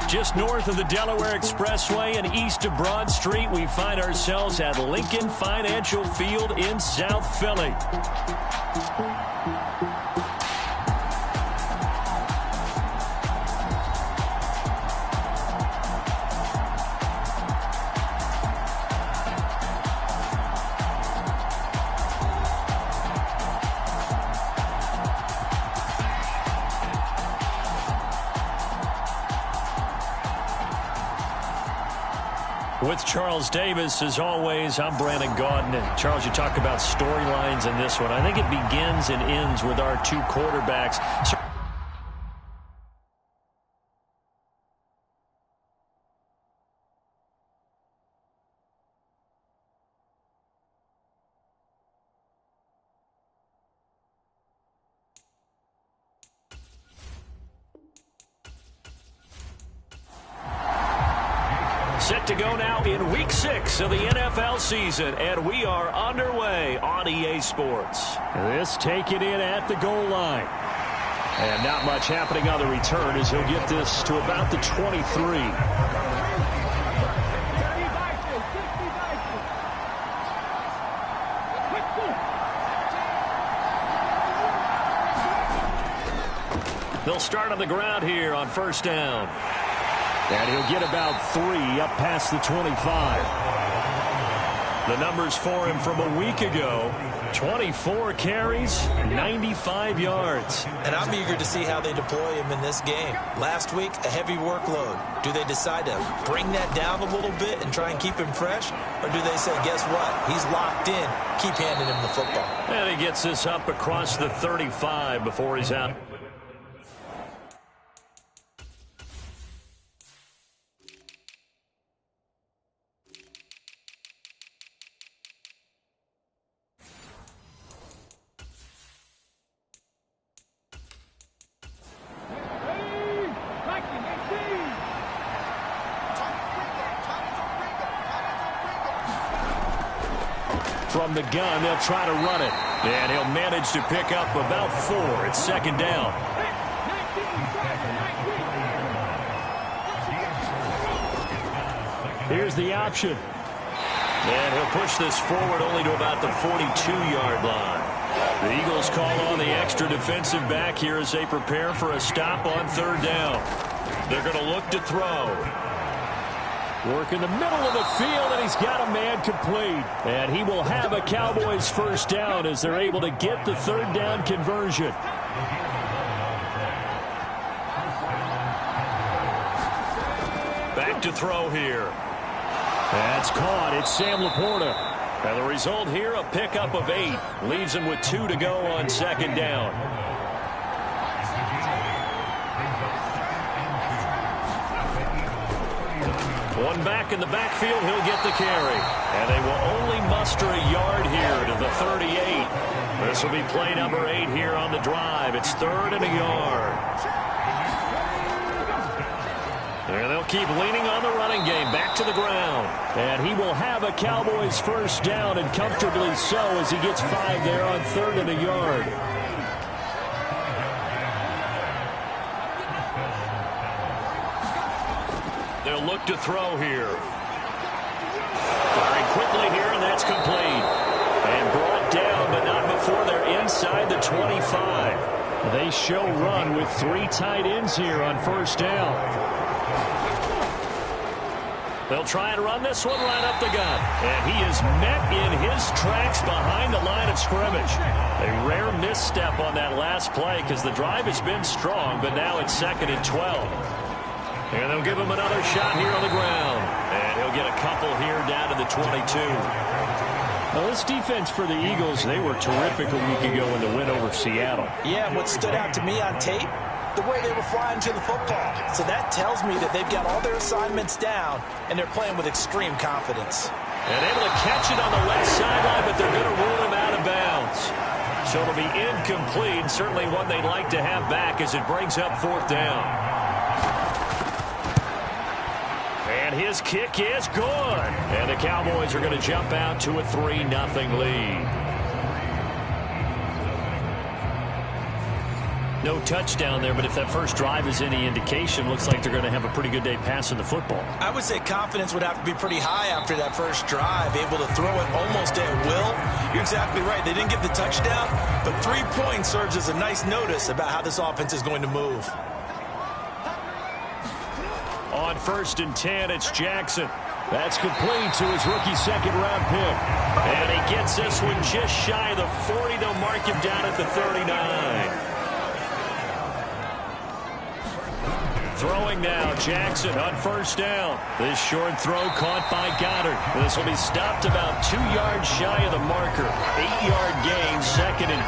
Just north of the Delaware Expressway and east of Broad Street, we find ourselves at Lincoln Financial Field in South Philly. With Charles Davis, as always, I'm Brandon Gaudin. And Charles, you talk about storylines in this one. I think it begins and ends with our two quarterbacks. Set to go now in Week 6 of the NFL season, and we are underway on EA Sports. This taken in at the goal line. And not much happening on the return as he'll get this to about the 23. They'll start on the ground here on first down. And he'll get about 3 up past the 25. The numbers for him from a week ago: 24 carries, 95 yards. And I'm eager to see how they deploy him in this game. Last week, a heavy workload. Do they decide to bring that down a little bit and try and keep him fresh? Or do they say, guess what? He's locked in. Keep handing him the football. And he gets this up across the 35 before he's out. From the gun, they'll try to run it. And he'll manage to pick up about 4. It's second down. Here's the option. And he'll push this forward only to about the 42-yard line. The Eagles call on the extra defensive back here as they prepare for a stop on third down. They're going to look to throw. Work in the middle of the field, and he's got a man complete. And he will have a Cowboys first down as they're able to get the third down conversion. Back to throw here. That's caught. It's Sam Laporta. And the result here, a pickup of 8. Leaves him with 2 to go on second down. One back in the backfield, he'll get the carry. And they will only muster a yard here to the 38. This will be play number 8 here on the drive. It's 3rd and a yard. And they'll keep leaning on the running game. Back to the ground. And he will have a Cowboys first down, and comfortably so, as he gets 5 there on 3rd and a yard. They'll look to throw here. Firing quickly here, and that's complete. And brought down, but not before they're inside the 25. They show run with 3 tight ends here on first down. They'll try and run this one right up the gut. And he is met in his tracks behind the line of scrimmage. A rare misstep on that last play because the drive has been strong, but now it's 2nd and 12. And they'll give him another shot here on the ground. And he'll get a couple here down to the 22. Well, this defense for the Eagles, they were terrific a week ago in the win over Seattle. Yeah, and what stood out to me on tape, the way they were flying to the football. So that tells me that they've got all their assignments down, and they're playing with extreme confidence. And able to catch it on the left sideline, but they're going to rule him out of bounds. So it'll be incomplete, certainly one they'd like to have back as it brings up 4th down. And his kick is good. And the Cowboys are going to jump out to a 3-0 lead. No touchdown there, but if that first drive is any indication, looks like they're going to have a pretty good day passing the football. I would say confidence would have to be pretty high after that first drive, able to throw it almost at will. You're exactly right. They didn't get the touchdown, but 3 points serves as a nice notice about how this offense is going to move. On 1st and 10, it's Jackson. That's complete to his rookie second-round pick. And he gets this one just shy of the 40. They'll mark him down at the 39. Throwing now, Jackson on 1st down. This short throw caught by Goddard. This will be stopped about 2 yards shy of the marker. 8-yard gain, 2nd and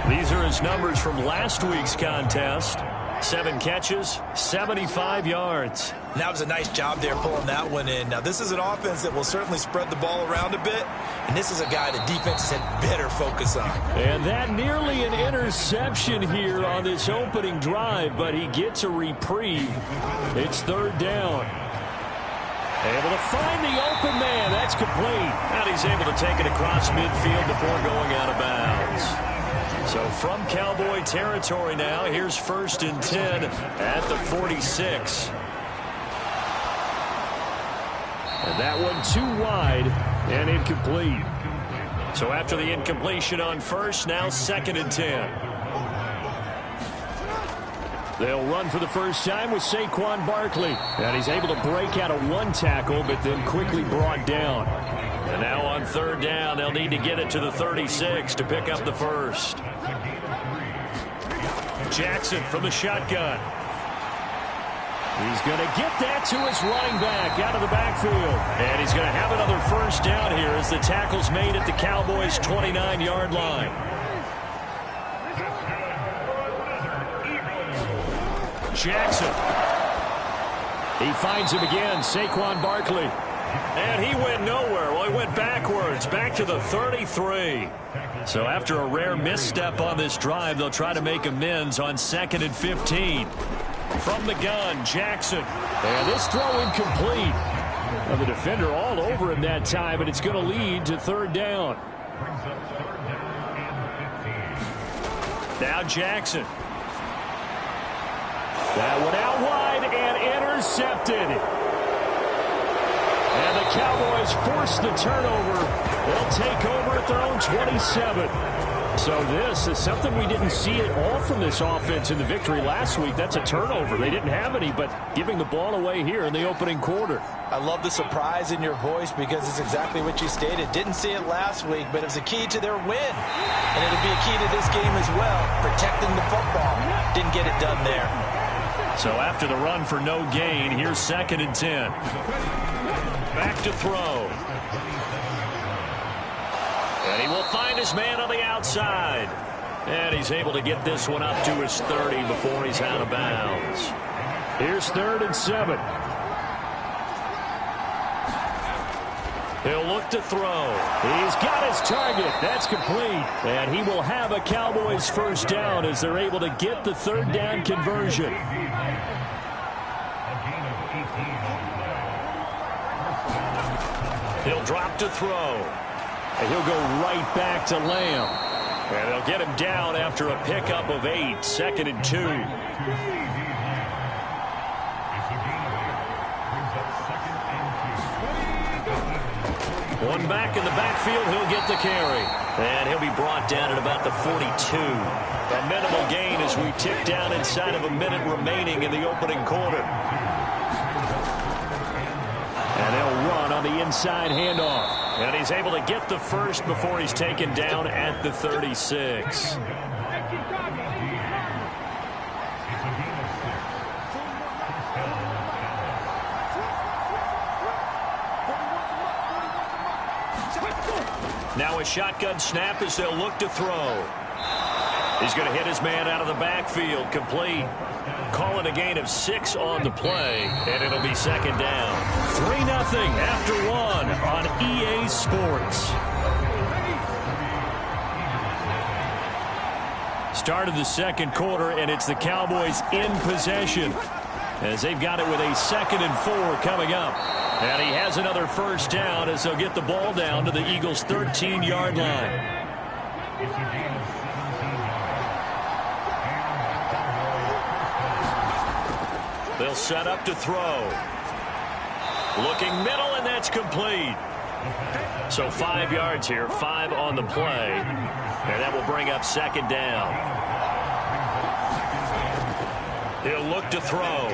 2. These are his numbers from last week's contest. 7 catches, 75 yards. That was a nice job there pulling that one in. Now, this is an offense that will certainly spread the ball around a bit, and this is a guy the defense had better focus on. And that nearly an interception here on this opening drive, but he gets a reprieve. It's 3rd down. Able to find the open man. That's complete. And he's able to take it across midfield before going out of bounds. So from Cowboy territory now, here's 1st and 10 at the 46. And that one too wide and incomplete. So after the incompletion on 1st, now 2nd and 10. They'll run for the first time with Saquon Barkley. And he's able to break out of 1 tackle, but then quickly brought down. And now on 3rd down, they'll need to get it to the 36 to pick up the first. Jackson from the shotgun. He's going to get that to his running back out of the backfield. And he's going to have another first down here as the tackle's made at the Cowboys' 29-yard line. Jackson. He finds him again, Saquon Barkley. And he went nowhere. Well, he went backwards, back to the 33. So after a rare misstep on this drive, they'll try to make amends on 2nd and 15. From the gun, Jackson. And this throw incomplete. Well, the defender all over him that time, and it's going to lead to 3rd down. Now Jackson. That one out wide and intercepted. And the Cowboys force the turnover. They'll take over at their own 27. So this is something we didn't see at all from this offense in the victory last week. That's a turnover. They didn't have any, but giving the ball away here in the opening quarter. I love the surprise in your voice because it's exactly what you stated. Didn't see it last week, but it was a key to their win. And it'll be a key to this game as well, protecting the football. Didn't get it done there. So after the run for no gain, here's 2nd and 10. Back to throw. And he will find his man on the outside. And he's able to get this one up to his 30 before he's out of bounds. Here's 3rd and 7. He'll look to throw. He's got his target. That's complete. And he will have a Cowboys first down as they're able to get the 3rd down conversion. He'll drop to throw. And he'll go right back to Lamb. And they'll get him down after a pickup of 8. 2nd and 2. One back in the backfield, he'll get the carry. And he'll be brought down at about the 42. A minimal gain as we tick down inside of a minute remaining in the opening quarter. And they'll run on the inside handoff. And he's able to get the first before he's taken down at the 36. Now a shotgun snap as they'll look to throw. He's going to hit his man out of the backfield. Complete. Calling a gain of 6 on the play, and it'll be 2nd down. 3-0 after 1 on EA Sports. Start of the second quarter, and it's the Cowboys in possession as they've got it with a 2nd and 4 coming up. And he has another first down as they'll get the ball down to the Eagles' 13-yard line. They'll set up to throw. Looking middle, and that's complete. So 5 yards here, 5 on the play. And that will bring up second down. He'll look to throw.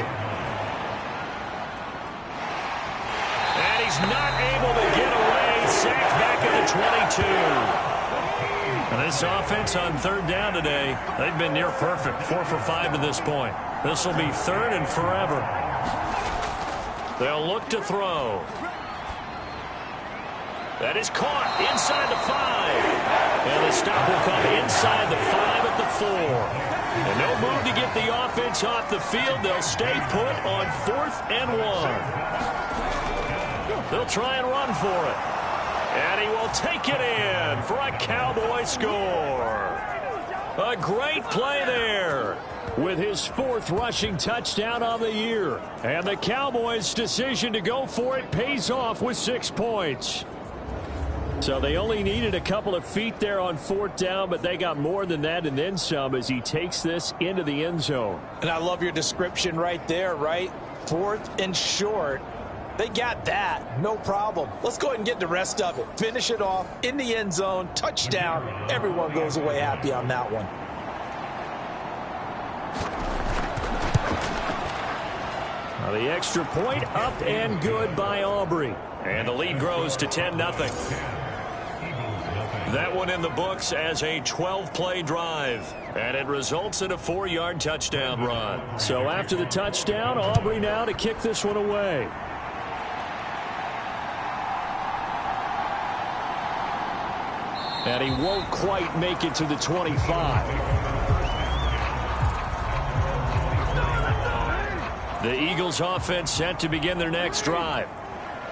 And he's not able to get away. Sacked back at the 22. And this offense on third down today, they've been near perfect. 4 for 5 to this point. This will be third and forever. They'll look to throw. That is caught inside the 5. And the stop will come inside the 5 at the 4. And no move to get the offense off the field. They'll stay put on 4th and 1. They'll try and run for it. And he will take it in for a Cowboy score. A great play there. With his 4th rushing touchdown on the year. And the Cowboys' decision to go for it pays off with 6 points. So they only needed a couple of feet there on 4th down, but they got more than that and then some as he takes this into the end zone. And I love your description right there, right? 4th and short. They got that. No problem. Let's go ahead and get the rest of it. Finish it off in the end zone. Touchdown. Everyone goes away happy on that one. Now the extra point up and good by Aubrey. And the lead grows to 10-0. That one in the books as a 12-play drive. And it results in a 4-yard touchdown run. So after the touchdown, Aubrey now to kick this one away. And he won't quite make it to the 25. The Eagles offense set to begin their next drive.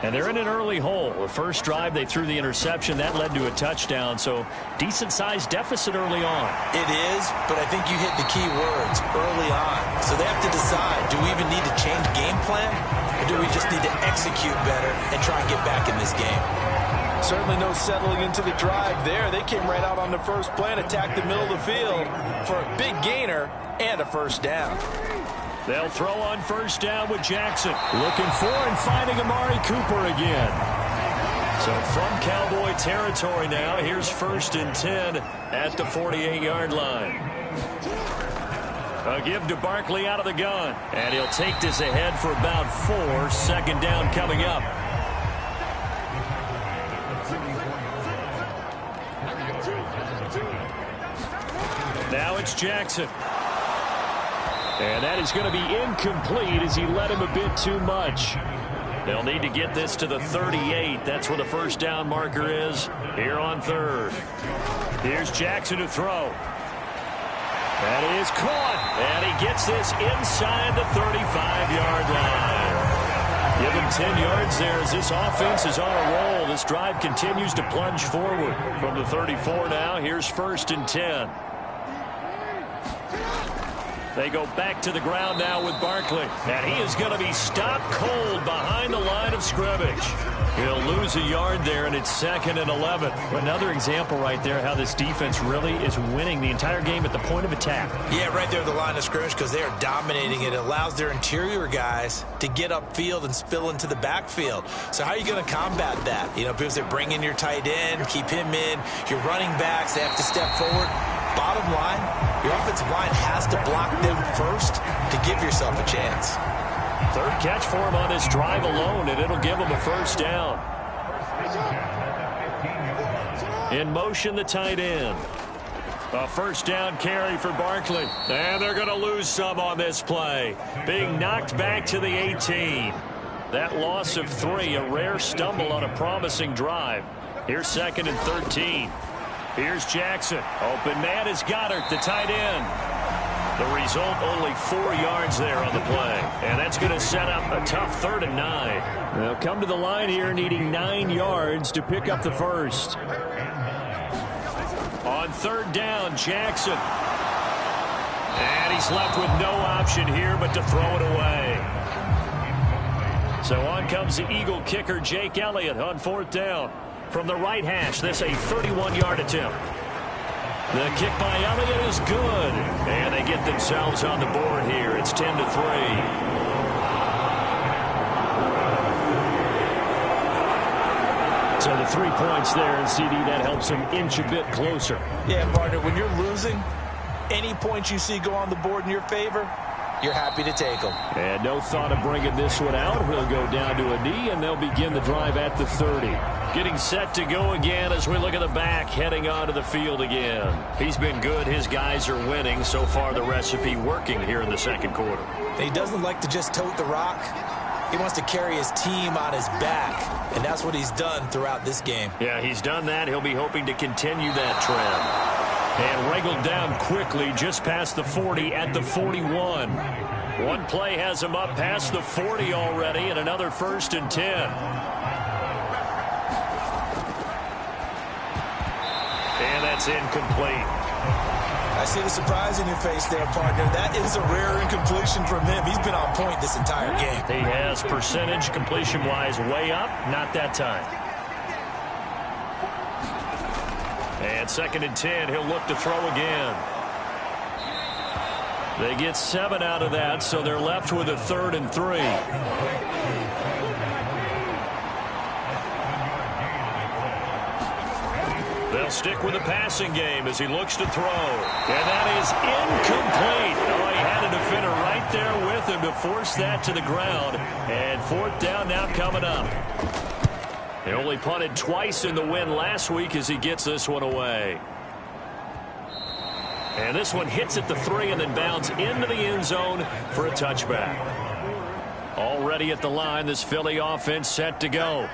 And they're in an early hole. The first drive, they threw the interception. That led to a touchdown. So decent-sized deficit early on. It is, but I think you hit the key words early on. So they have to decide, do we even need to change game plan? Or do we just need to execute better and try and get back in this game? Certainly no settling into the drive there. They came right out on the first play and attacked the middle of the field for a big gainer and a first down. They'll throw on first down with Jackson. Looking for and finding Amari Cooper again. So from Cowboy territory now, here's 1st and 10 at the 48-yard line. A give to Barkley out of the gun. And he'll take this ahead for about 4. Second down coming up. Now it's Jackson. And that is going to be incomplete as he led him a bit too much. They'll need to get this to the 38. That's where the first down marker is here on 3rd. Here's Jackson to throw. That is caught. And he gets this inside the 35-yard line. Give him 10 yards there as this offense is on a roll. This drive continues to plunge forward. From the 34 now, here's 1st and 10. They go back to the ground now with Barkley. And he is going to be stopped cold behind the line of scrimmage. He'll lose a yard there, and it's 2nd and 11. Another example right there how this defense really is winning the entire game at the point of attack. Yeah, right there at the line of scrimmage because they are dominating it. It allows their interior guys to get upfield and spill into the backfield. So how are you going to combat that? You know, because they bring in your tight end, keep him in. Your running backs, they have to step forward. Bottom line, your offensive line has to block them first to give yourself a chance. 3rd catch for him on this drive alone, and it'll give him a first down. In motion, the tight end. A first down carry for Barkley. And they're going to lose some on this play. Being knocked back to the 18. That loss of 3, a rare stumble on a promising drive. Here's 2nd and 13. Here's Jackson. Open man is Goddard, the tight end. The result, only 4 yards there on the play. And that's going to set up a tough 3rd and 9. They'll come to the line here needing 9 yards to pick up the first. On 3rd down, Jackson. And he's left with no option here but to throw it away. So on comes the Eagle kicker, Jake Elliott, on 4th down. From the right hash, this a 31-yard attempt. The kick by Elliott is good. And they get themselves on the board here. It's 10-3. So the 3 points there, and CD, that helps him inch a bit closer. Yeah, partner, when you're losing, any points you see go on the board in your favor, you're happy to take them. And no thought of bringing this one out. He'll go down to a knee, and they'll begin the drive at the 30. Getting set to go again as we look at the back, heading onto the field again. He's been good. His guys are winning. So far, the recipe working here in the second quarter. He doesn't like to just tote the rock. He wants to carry his team on his back, and that's what he's done throughout this game. Yeah, he's done that. He'll be hoping to continue that trend. And wriggled down quickly just past the 40 at the 41. One play has him up past the 40 already, and another 1st and 10. And that's incomplete. I see the surprise in your face there, partner. That is a rare incompletion from him. He's been on point this entire game. He has percentage completion-wise way up. Not that time. And 2nd and 10, he'll look to throw again. They get 7 out of that, so they're left with a 3rd and 3. They'll stick with the passing game as he looks to throw. And that is incomplete. Oh, he had a defender right there with him to force that to the ground. And 4th down now coming up. He only punted twice in the win last week as he gets this one away. And this one hits at the 3 and then bounds into the end zone for a touchback. Already at the line, this Philly offense set to go.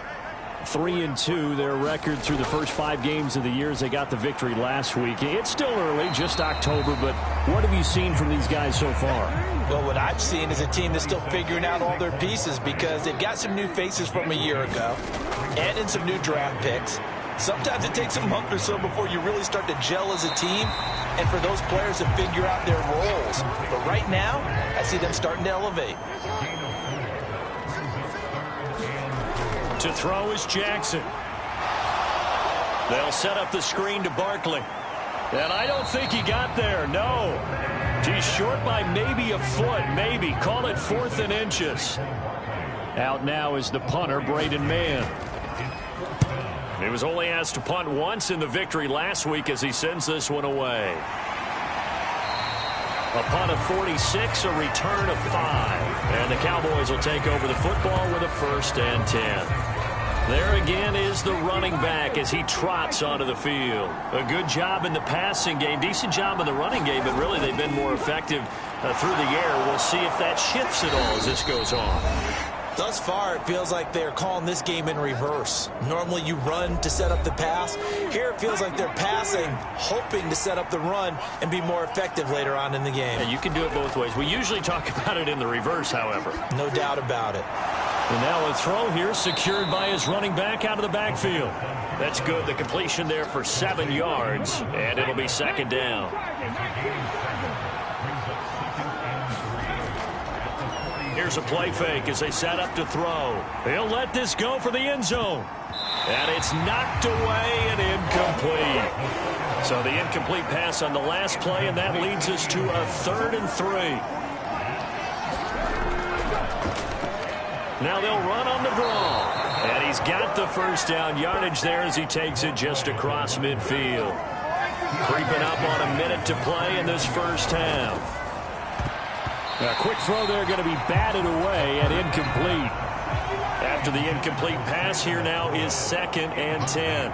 3-2, their record through the first 5 games of the year as they got the victory last week. It's still early, just October, but what have you seen from these guys so far? Well, what I've seen is a team that's still figuring out all their pieces because they've got some new faces from a year ago and in some new draft picks. Sometimes it takes a month or so before you really start to gel as a team and for those players to figure out their roles. But right now, I see them starting to elevate. To throw is Jackson. They'll set up the screen to Barkley. And I don't think he got there, no. He's short by maybe a foot, maybe. Call it 4th and inches. Out now is the punter, Braden Mann. He was only asked to punt once in the victory last week as he sends this one away. A punt of 46, a return of 5. And the Cowboys will take over the football with a 1st and 10. There again is the running back as he trots onto the field. A good job in the passing game, decent job in the running game, but really they've been more effective through the air. We'll see if that shifts at all as this goes on. Thus far, it feels like they're calling this game in reverse. Normally you run to set up the pass. Here it feels like they're passing, hoping to set up the run and be more effective later on in the game. Yeah, you can do it both ways. We usually talk about it in the reverse, however. No doubt about it. And now a throw here secured by his running back out of the backfield. That's good. The completion there for 7 yards, and it'll be 2nd down. Here's a play fake as they set up to throw. He'll let this go for the end zone. And it's knocked away and incomplete. So the incomplete pass on the last play, and that leads us to a 3rd and 3. Now they'll run on the draw. And he's got the 1st down yardage there as he takes it just across midfield. Creeping up on a minute to play in this first half. A quick throw there going to be batted away and incomplete. After the incomplete pass, here now is 2nd and 10.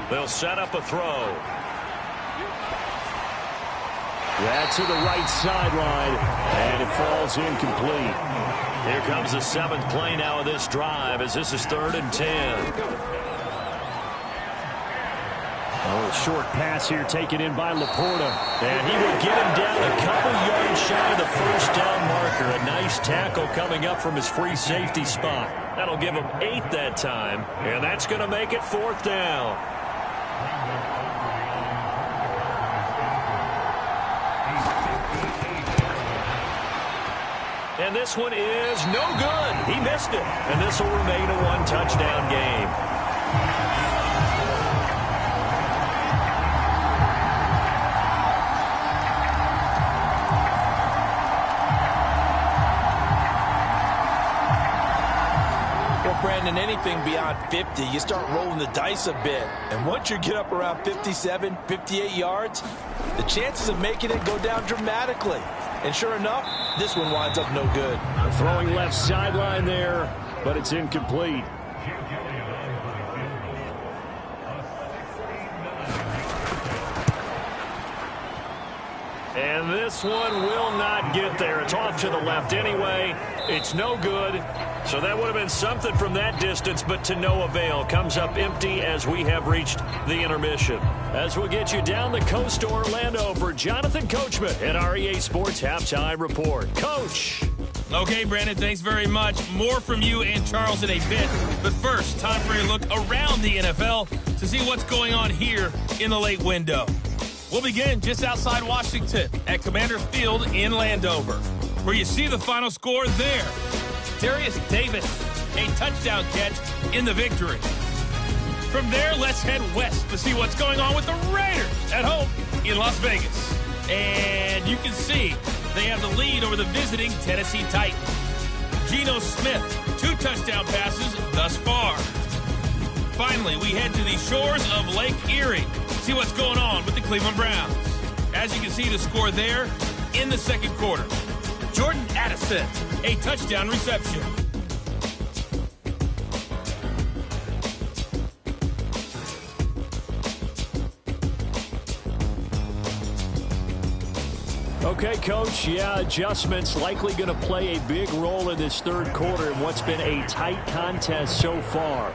They'll set up a throw. That's to the right sideline, and it falls incomplete. Here comes the 7th play now of this drive as this is 3rd and 10. Oh, short pass here taken in by Laporta. And he will get him down a couple yards shy of the 1st down marker. A nice tackle coming up from his free safety spot. That'll give him 8 that time, and that's going to make it 4th down. And this one is no good. He missed it. And this will remain a 1-touchdown game. in anything beyond 50, you start rolling the dice a bit. And once you get up around 57, 58 yards, the chances of making it go down dramatically. And sure enough, this one winds up no good. Throwing left sideline there, but it's incomplete. And this one will not get there. It's off to the left anyway. It's no good. So that would have been something from that distance, but to no avail. Comes up empty as we have reached the intermission. As we'll get you down the coast to Orlando for Jonathan Coachman at our EA Sports Halftime Report. Coach. Okay, Brandon, thanks very much. More from you and Charles in a bit. But first, time for a look around the NFL to see what's going on here in the late window. We'll begin just outside Washington at Commander Field in Landover, where you see the final score there. Darius Davis, a touchdown catch in the victory. From there, let's head west to see what's going on with the Raiders at home in Las Vegas. And you can see they have the lead over the visiting Tennessee Titans. Geno Smith, 2 touchdown passes thus far. Finally, we head to the shores of Lake Erie. See what's going on with the Cleveland Browns. As you can see the score there in the second quarter. Jordan Addison, a touchdown reception. Okay, Coach, yeah, adjustments likely going to play a big role in this third quarter in what's been a tight contest so far.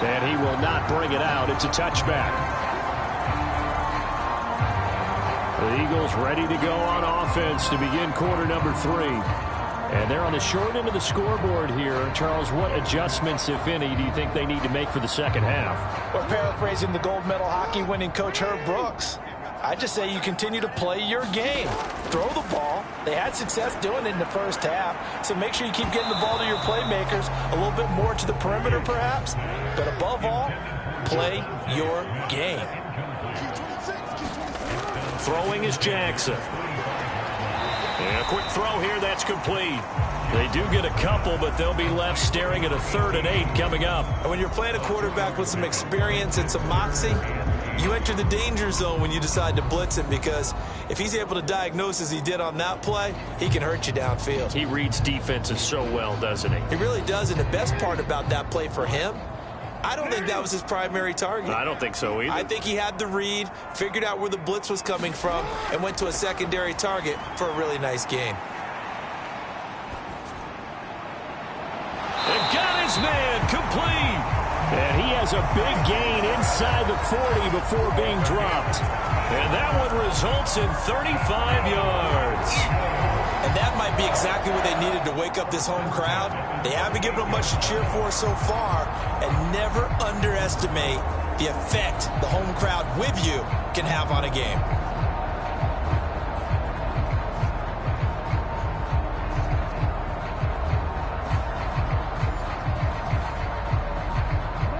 And he will not bring it out. It's a touchback. The Eagles ready to go on offense to begin quarter number 3. And they're on the short end of the scoreboard here. Charles, what adjustments, if any, do you think they need to make for the second half? Or paraphrasing the gold medal hockey winning coach Herb Brooks, I just say you continue to play your game. Throw the ball. They had success doing it in the first half, so make sure you keep getting the ball to your playmakers, a little bit more to the perimeter perhaps, but above all, play your game. Throwing is Jackson. And a quick throw here, that's complete. They do get a couple, but they'll be left staring at a 3rd and 8 coming up. And when you're playing a quarterback with some experience and some moxie, you enter the danger zone when you decide to blitz him, because if he's able to diagnose as he did on that play, he can hurt you downfield. He reads defenses so well, doesn't he? He really does, and the best part about that play for him, I don't think that was his primary target. I don't think so either. I think he had the read, figured out where the blitz was coming from, and went to a secondary target for a really nice game. And got his man complete. And he has a big gain inside the 40 before being dropped. And that one results in 35 yards. And that might be exactly what they needed to wake up this home crowd. They haven't given them much to cheer for so far, and never underestimate the effect the home crowd with you can have on a game.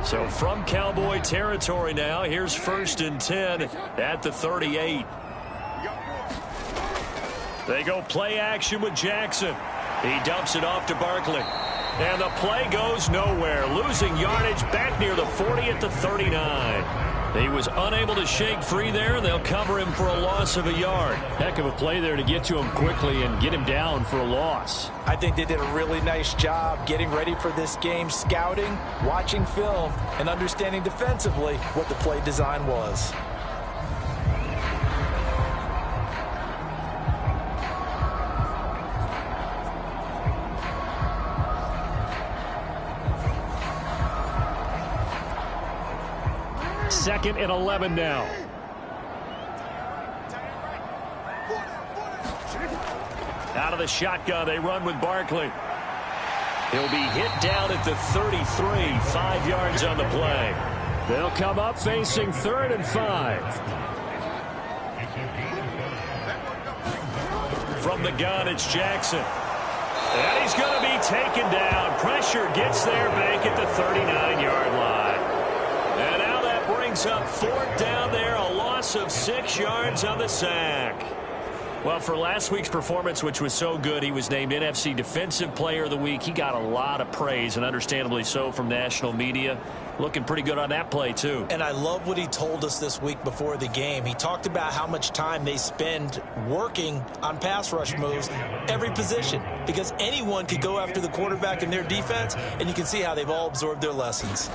So from Cowboy territory now, here's 1st and 10 at the 38. They go play action with Jackson. He dumps it off to Barkley. And the play goes nowhere. Losing yardage back near the 40 at the 39. He was unable to shake free there. They'll cover him for a loss of a yard. Heck of a play there to get to him quickly and get him down for a loss. I think they did a really nice job getting ready for this game, scouting, watching film, and understanding defensively what the play design was. Second and 11 now. Out of the shotgun, they run with Barkley. He'll be hit down at the 33, 5 yards on the play. They'll come up facing 3rd and 5. From the gun, it's Jackson. And he's going to be taken down. Pressure gets there back at the 39-yard line. And now that brings up 4th down there, a loss of 6 yards on the sack. Well, for last week's performance, which was so good, he was named NFC Defensive Player of the Week. He got a lot of praise, and understandably so, from national media. Looking pretty good on that play, too. And I love what he told us this week before the game. He talked about how much time they spend working on pass rush moves, every position, because anyone could go after the quarterback in their defense, and you can see how they've all absorbed their lessons.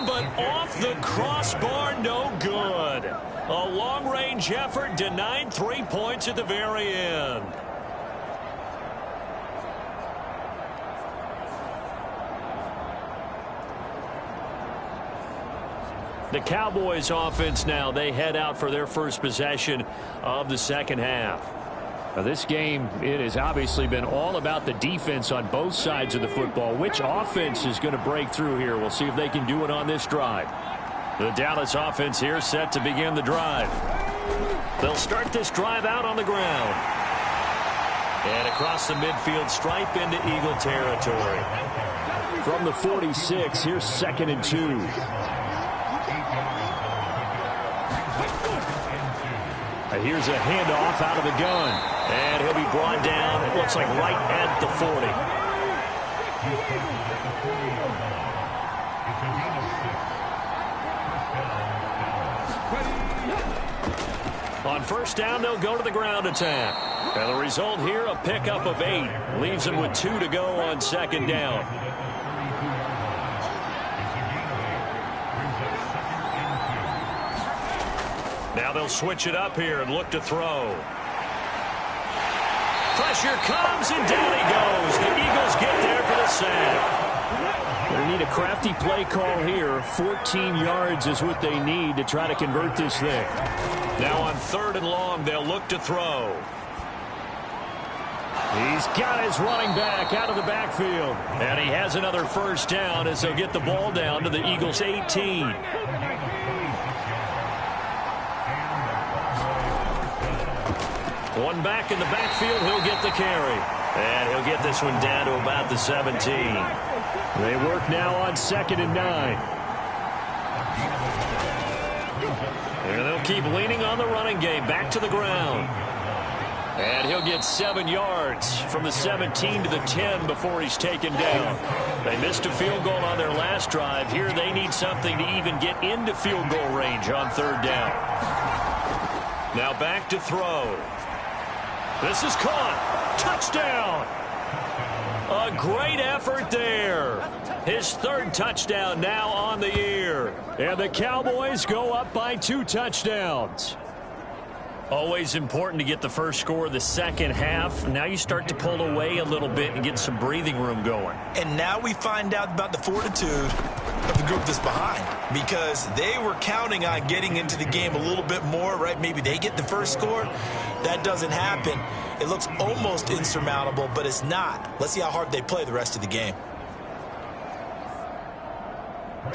But off the crossbar, no good. A long-range effort denied 3 points at the very end. The Cowboys offense now, they head out for their first possession of the second half. Now, this game, it has obviously been all about the defense on both sides of the football. Which offense is going to break through here? We'll see if they can do it on this drive. The Dallas offense here set to begin the drive. They'll start this drive out on the ground. And across the midfield stripe into Eagle territory. From the 46, here's 2nd and 2. Here's a handoff out of the gun. And he'll be brought down, it looks like right at the 40. On first down, they'll go to the ground attack. And the result here, a pickup of 8. Leaves them with 2 to go on second down. Now they'll switch it up here and look to throw. Pressure comes, and down he goes. The Eagles get there for the sack. They need a crafty play call here. 14 yards is what they need to try to convert this thing. Now on 3rd and long, they'll look to throw. He's got his running back out of the backfield. And he has another first down as they'll get the ball down to the Eagles' 18. One back in the backfield, he'll get the carry. And he'll get this one down to about the 17. They work now on 2nd and 9. And they'll keep leaning on the running game. Back to the ground. And he'll get 7 yards from the 17 to the 10 before he's taken down. They missed a field goal on their last drive. Here they need something to even get into field goal range on 3rd down. Now back to throw. This is caught. Touchdown. A great effort there. His 3rd touchdown now on the year. And the Cowboys go up by 2 touchdowns. Always important to get the first score of the second half. Now you start to pull away a little bit and get some breathing room going. And now we find out about the fortitude of the group that's behind, because they were counting on getting into the game a little bit more, right? Maybe they get the first score. That doesn't happen. It looks almost insurmountable, but it's not. Let's see how hard they play the rest of the game.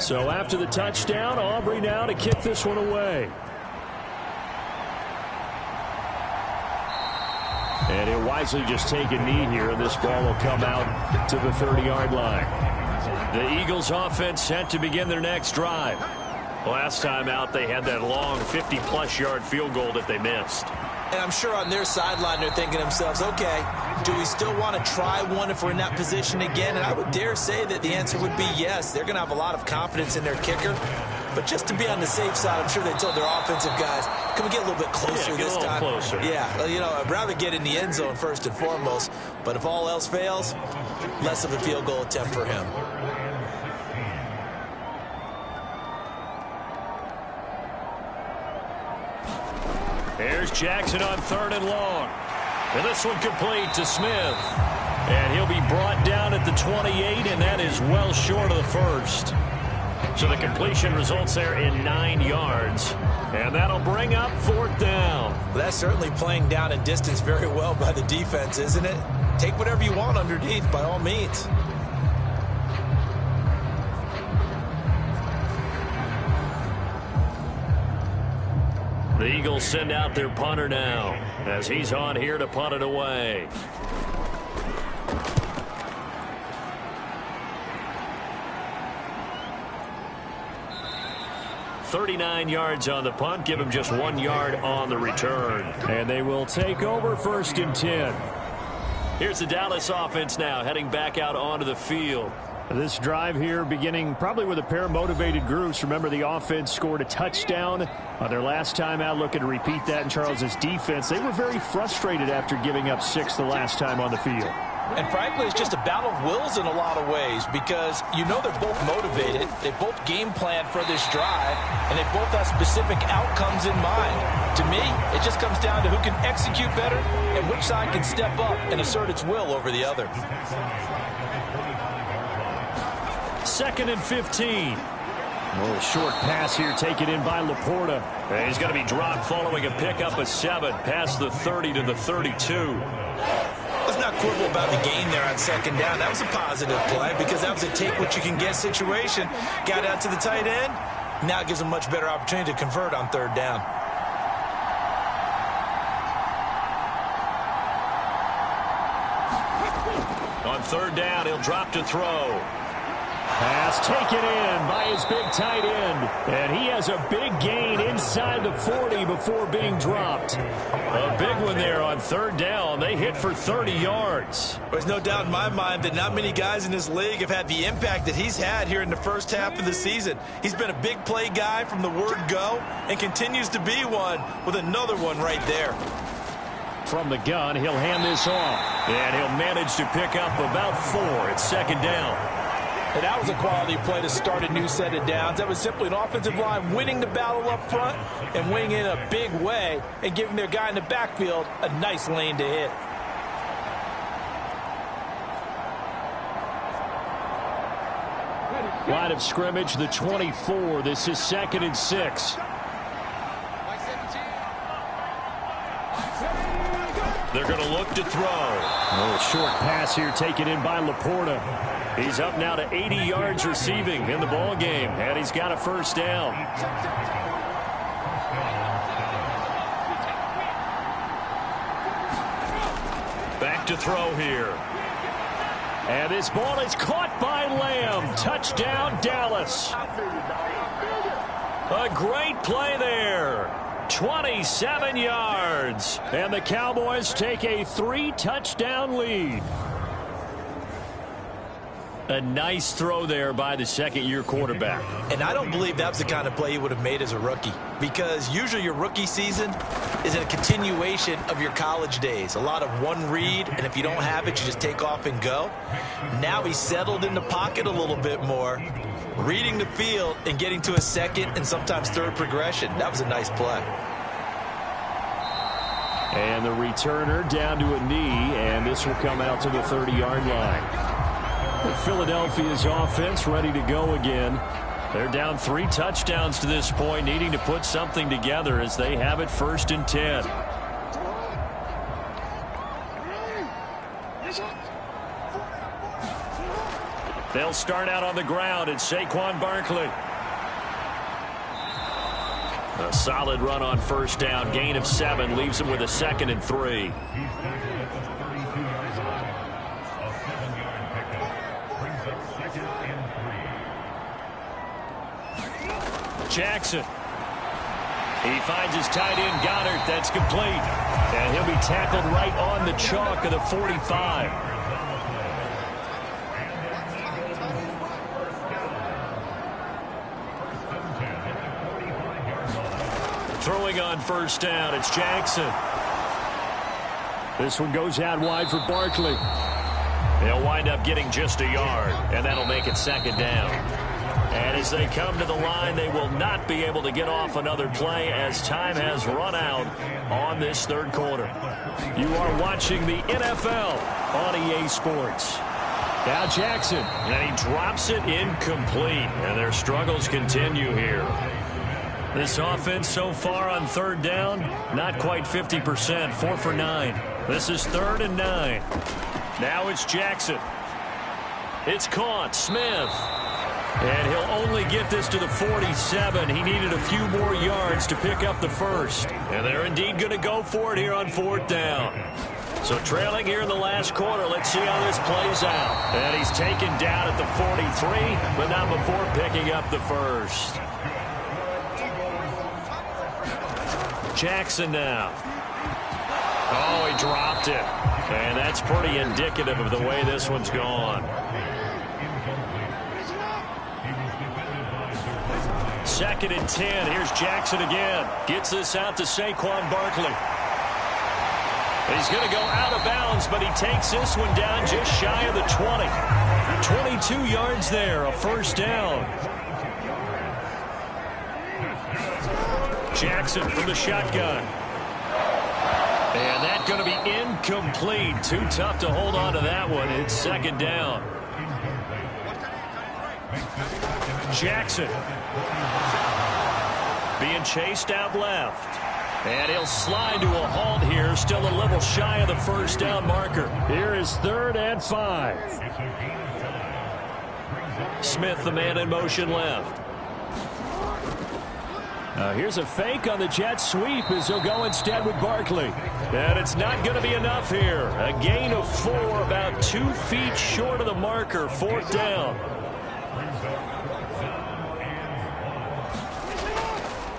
So after the touchdown, Aubrey now to kick this one away. And he'll wisely just take a knee here, and this ball will come out to the 30-yard line. The Eagles offense set to begin their next drive. Last time out, they had that long 50-plus yard field goal that they missed. And I'm sure on their sideline they're thinking to themselves, okay, do we still want to try one if we're in that position again? And I would dare say that the answer would be yes. They're going to have a lot of confidence in their kicker. But just to be on the safe side, I'm sure they told their offensive guys, can we get a little bit closer this time? Closer. Yeah, you know, I'd rather get in the end zone first and foremost. But if all else fails, less of a field goal attempt for him. Here's Jackson on 3rd and long. And this one complete to Smith. And he'll be brought down at the 28, and that is well short of the first. So the completion results there in 9 yards. And that'll bring up 4th down. Well, that's certainly playing down in distance very well by the defense, isn't it? Take whatever you want underneath, by all means. The Eagles send out their punter now as he's on here to punt it away. 39 yards on the punt, give him just 1 yard on the return. And they will take over 1st and 10. Here's the Dallas offense now, heading back out onto the field. This drive here beginning probably with a pair of motivated groups. Remember, the offense scored a touchdown their last time out, looking to repeat that in Charles's defense. They were very frustrated after giving up 6 the last time on the field. And frankly, it's just a battle of wills in a lot of ways because you know they're both motivated. They both game plan for this drive, and they both have specific outcomes in mind. To me, it just comes down to who can execute better and which side can step up and assert its will over the other. 2nd and 15. A little short pass here taken in by Laporta. And he's going to be dropped following a pickup of 7 past the 30 to the 32. Let's not quibble about the gain there on 2nd down. That was a positive play because that was a take-what-you-can-get situation. Got out to the tight end. Now it gives them a much better opportunity to convert on 3rd down. On 3rd down, he'll drop to throw. Pass taken in by his big tight end. And he has a big gain inside the 40 before being dropped. A big one there on 3rd down. They hit for 30 yards. There's no doubt in my mind that not many guys in this league have had the impact that he's had here in the first half of the season. He's been a big play guy from the word go and continues to be one with another one right there. From the gun, he'll hand this off. And he'll manage to pick up about 4. It's 2nd down. And that was a quality play to start a new set of downs. That was simply an offensive line winning the battle up front and winning in a big way and giving their guy in the backfield a nice lane to hit. Line of scrimmage, the 24. This is 2nd and 6. They're going to look to throw. A little short pass here taken in by Laporta. He's up now to 80 yards receiving in the ball game, and he's got a 1st down. Back to throw here. And this ball is caught by Lamb. Touchdown, Dallas. A great play there. 27 yards. And the Cowboys take a 3-touchdown lead. A nice throw there by the 2nd-year quarterback. And I don't believe that was the kind of play he would have made as a rookie because usually your rookie season is a continuation of your college days. A lot of one read, and if you don't have it, you just take off and go. Now he's settled in the pocket a little bit more, reading the field and getting to a 2nd and sometimes 3rd progression. That was a nice play. And the returner down to a knee, and this will come out to the 30-yard line. Philadelphia's offense ready to go again. They're down 3 touchdowns to this point, needing to put something together as they have it 1st and 10. They'll start out on the ground. It's Saquon Barkley. A solid run on 1st down. Gain of 7 leaves him with a 2nd and 3. Jackson. He finds his tight end, Goddard. That's complete. And he'll be tackled right on the chalk of the 45. Throwing on 1st down, it's Jackson. This one goes out wide for Barkley. They'll wind up getting just a yard, and that'll make it 2nd down. And as they come to the line, they will not be able to get off another play as time has run out on this 3rd quarter. You are watching the NFL on EA Sports. Now Jackson. And he drops it incomplete. And their struggles continue here. This offense so far on 3rd down, not quite 50%, 4 for 9. This is 3rd and 9. Now it's Jackson. It's caught. Smith. And he'll only get this to the 47. He needed a few more yards to pick up the 1st. And they're indeed going to go for it here on 4th down. So trailing here in the last quarter, let's see how this plays out. And he's taken down at the 43, but not before picking up the 1st. Jackson now. Oh, he dropped it. And that's pretty indicative of the way this one's gone. Second and 10. Here's Jackson again. Gets this out to Saquon Barkley. He's going to go out of bounds, but he takes this one down just shy of the 20. 22 yards there, a first down. Jackson from the shotgun. And that's going to be incomplete. Too tough to hold on to that one. It's second down. Jackson being chased out left. And he'll slide to a halt here, still a little shy of the first down marker. Here is 3rd and 5. Smith, the man in motion left. Here's a fake on the jet sweep as he'll go instead with Barkley. And it's not going to be enough here. A gain of 4, about 2 feet short of the marker, 4th down.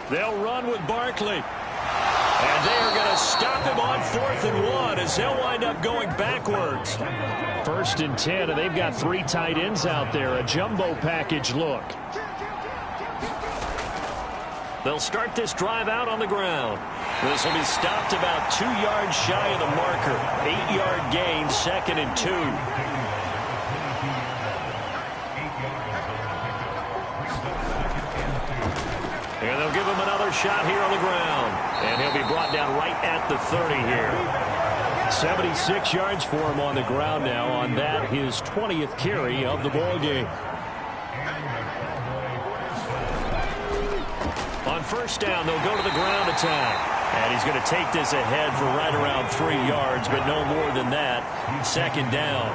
They'll run with Barkley. And they are going to stop him on 4th and 1 as they'll wind up going backwards. 1st and 10, and they've got 3 tight ends out there. A jumbo package look. They'll start this drive out on the ground. This will be stopped about 2 yards shy of the marker. 8-yard gain, 2nd and 2. And they'll give him another shot here on the ground. And he'll be brought down right at the 30 here. 76 yards for him on the ground now on that, his 20th carry of the ball game. On first down, they'll go to the ground attack. And he's going to take this ahead for right around 3 yards, but no more than that. 2nd down.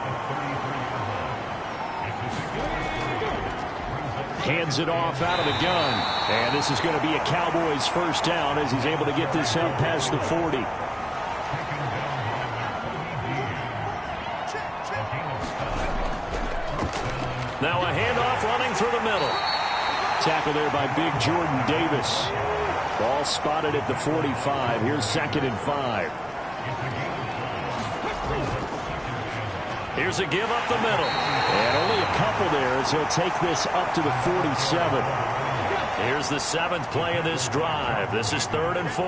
Hands it off out of the gun. And this is going to be a Cowboys first down as he's able to get this up past the 40. Now a handoff running through the middle. Tackle there by big Jordan Davis. Ball spotted at the 45. Here's 2nd and 5. Here's a give up the middle. And only a couple there as he'll take this up to the 47. Here's the 7th play of this drive. This is 3rd and 4.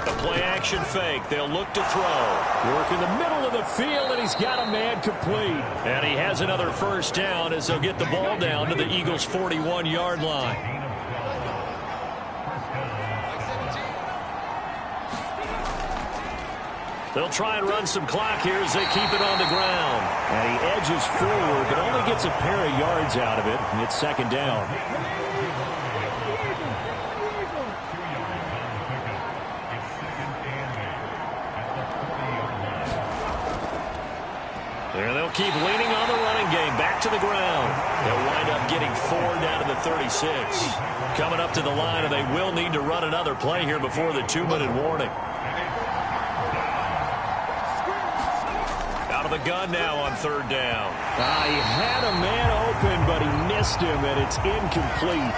A play action fake. They'll look to throw. Work in the middle of the field, and he's got a man complete. And he has another first down as they'll get the ball down to the Eagles' 41-yard line. They'll try and run some clock here as they keep it on the ground. And he edges forward, but only gets a pair of yards out of it. And it's 2nd down. There they'll keep leaning on the running game. Back to the ground. They'll wind up getting 4 down to the 36. Coming up to the line, and they will need to run another play here before the 2-minute warning. Out of the gun now on 3rd down. He had a man open, but he missed him, and it's incomplete.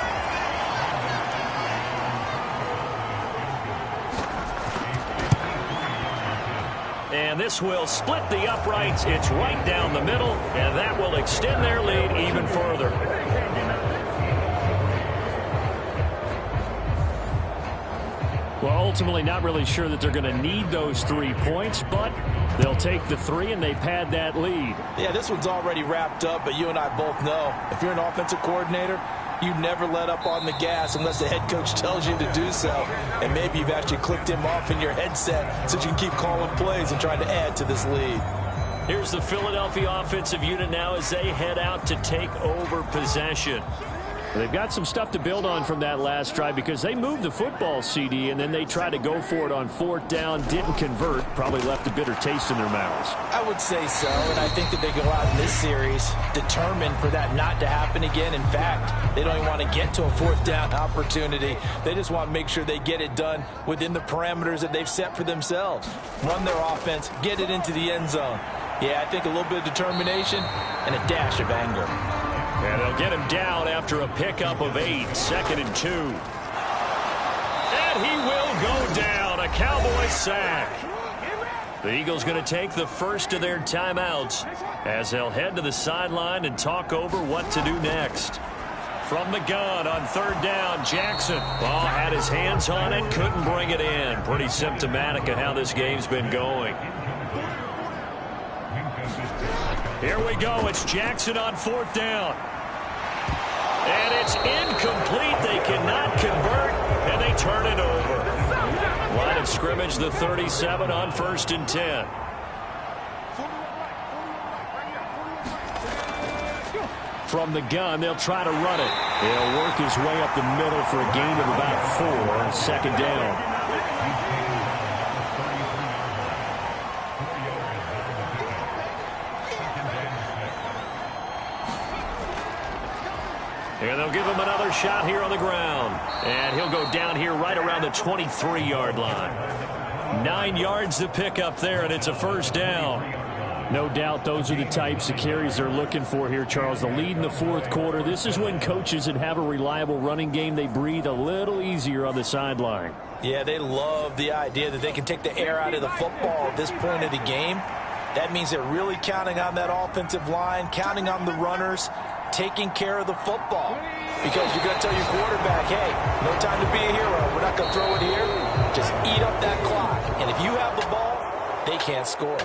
And this will split the uprights. It's right down the middle, and that will extend their lead even further. Well, ultimately not really sure that they're going to need those 3 points, but they'll take the 3 and they pad that lead. Yeah, this one's already wrapped up, but you and I both know if you're an offensive coordinator, you never let up on the gas unless the head coach tells you to do so. And maybe you've actually clicked him off in your headset so you can keep calling plays and trying to add to this lead. Here's the Philadelphia offensive unit now as they head out to take over possession. They've got some stuff to build on from that last drive because they moved the football, CD, and then they tried to go for it on 4th down, didn't convert, probably left a bitter taste in their mouths. I would say so, and I think that they go out in this series determined for that not to happen again. In fact, they don't even want to get to a 4th down opportunity. They just want to make sure they get it done within the parameters that they've set for themselves. Run their offense, get it into the end zone. Yeah, I think a little bit of determination and a dash of anger. And they'll get him down after a pickup of 8, 2nd and 2. And he will go down, a Cowboys sack. The Eagles going to take the first of their timeouts as they'll head to the sideline and talk over what to do next. From the gun on 3rd down, Jackson. Ball had his hands on it, couldn't bring it in. Pretty symptomatic of how this game's been going. Here we go. It's Jackson on 4th down. And it's incomplete. They cannot convert, and they turn it over. Line of scrimmage, the 37 on 1st and 10. From the gun, they'll try to run it. He'll work his way up the middle for a gain of about 4 on 2nd down. And they'll give him another shot here on the ground. And he'll go down here right around the 23-yard line. 9 yards to pick up there, and it's a 1st down. No doubt those are the types of carries they're looking for here, Charles. The lead in the 4th quarter. This is when coaches that have a reliable running game, they breathe a little easier on the sideline. Yeah, they love the idea that they can take the air out of the football at this point of the game. That means they're really counting on that offensive line, counting on the runners, taking care of the football. Because you're going to tell your quarterback, hey, no time to be a hero. We're not going to throw it here. Just eat up that clock. And if you have the ball, they can't score.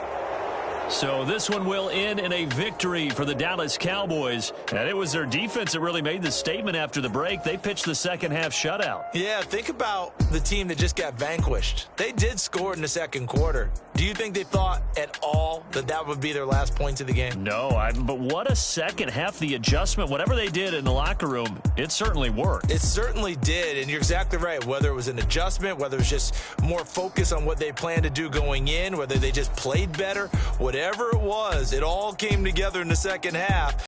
So this one will end in a victory for the Dallas Cowboys. And it was their defense that really made the statement after the break. They pitched the second-half shutout. Yeah, think about the team that just got vanquished. They did score in the 2nd quarter. Do you think they thought at all that that would be their last points of the game? No, but what a second half. The adjustment, whatever they did in the locker room, it certainly worked. It certainly did, and you're exactly right. Whether it was an adjustment, whether it was just more focus on what they planned to do going in, whether they just played better, whatever it was, it all came together in the second half.